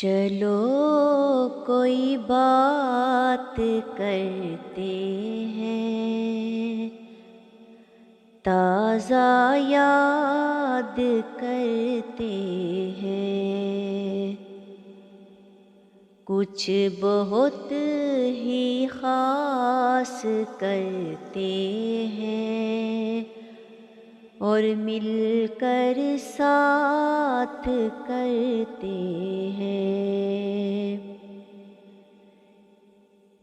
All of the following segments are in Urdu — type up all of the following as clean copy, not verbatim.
چلو کوئی بات کرتے ہیں، تازہ یاد کرتے ہیں، کچھ بہت ہی خاص کرتے ہیں اور مل کر ساتھ کرتے ہیں،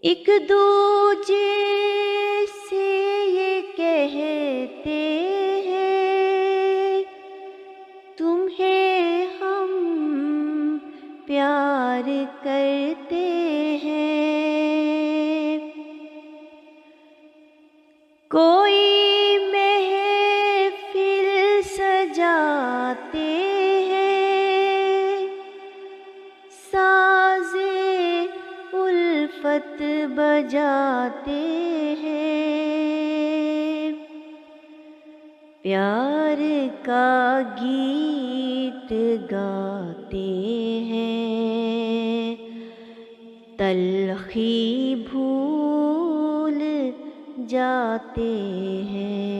ایک دوجے سے یہ کہتے ہیں تمہیں ہم پیار کرتے ہیں، کوئی جاتے ہیں، ساز الفت بجاتے ہیں، پیار کا گیت گاتے ہیں، تلخی بھول جاتے ہیں،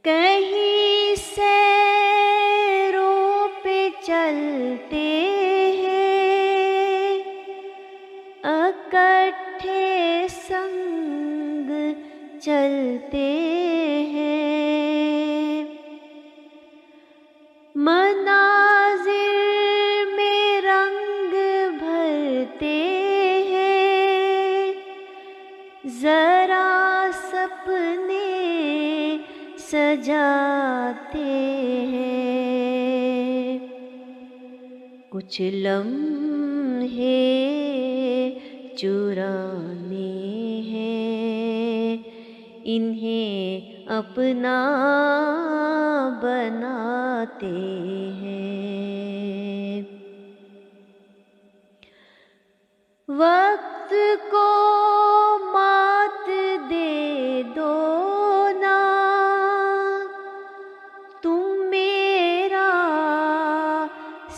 کہیں سیروں پہ چلتے ہیں، اکٹھے سنگ چلتے ہیں، مناظر میں رنگ بھرتے ہیں، ذرا سپنے سجاتے ہیں، کچھ لمحے چرانے ہیں، انہیں اپنا بناتے ہیں، وقت کو مات دے دو نا،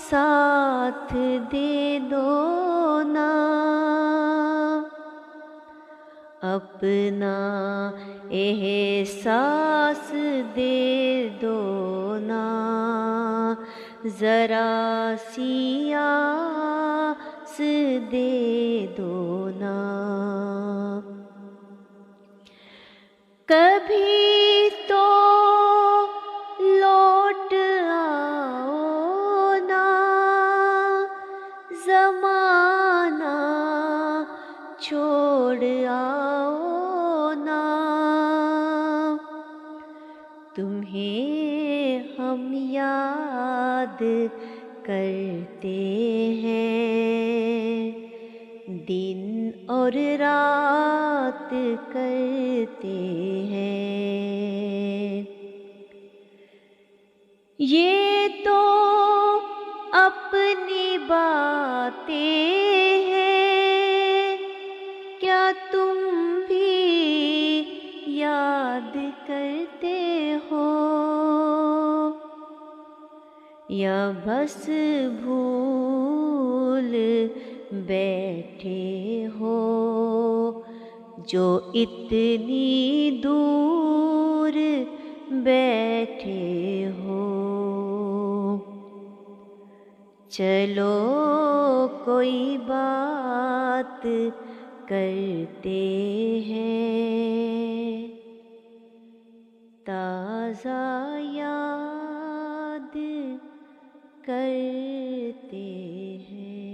ساتھ دے دو نا، اپنا احساس دے دو نا، ذرا سی آس دے دو نا، کبھی تو لوٹ آؤ نا، زمانہ چھوڑ آؤ نا، تمہیں ہم یاد کرتے ہیں، دن اور رات کرتے ہیں، یہ تو اپنی باتیں ہیں، کیا تم بھی یاد کرتے ہو، یا بس بھول بیٹھے ہو، جو اتنی دور بیٹھے ہو، چلو کوئی بات کرتے ہیں، تازہ یاد کرتے ہیں۔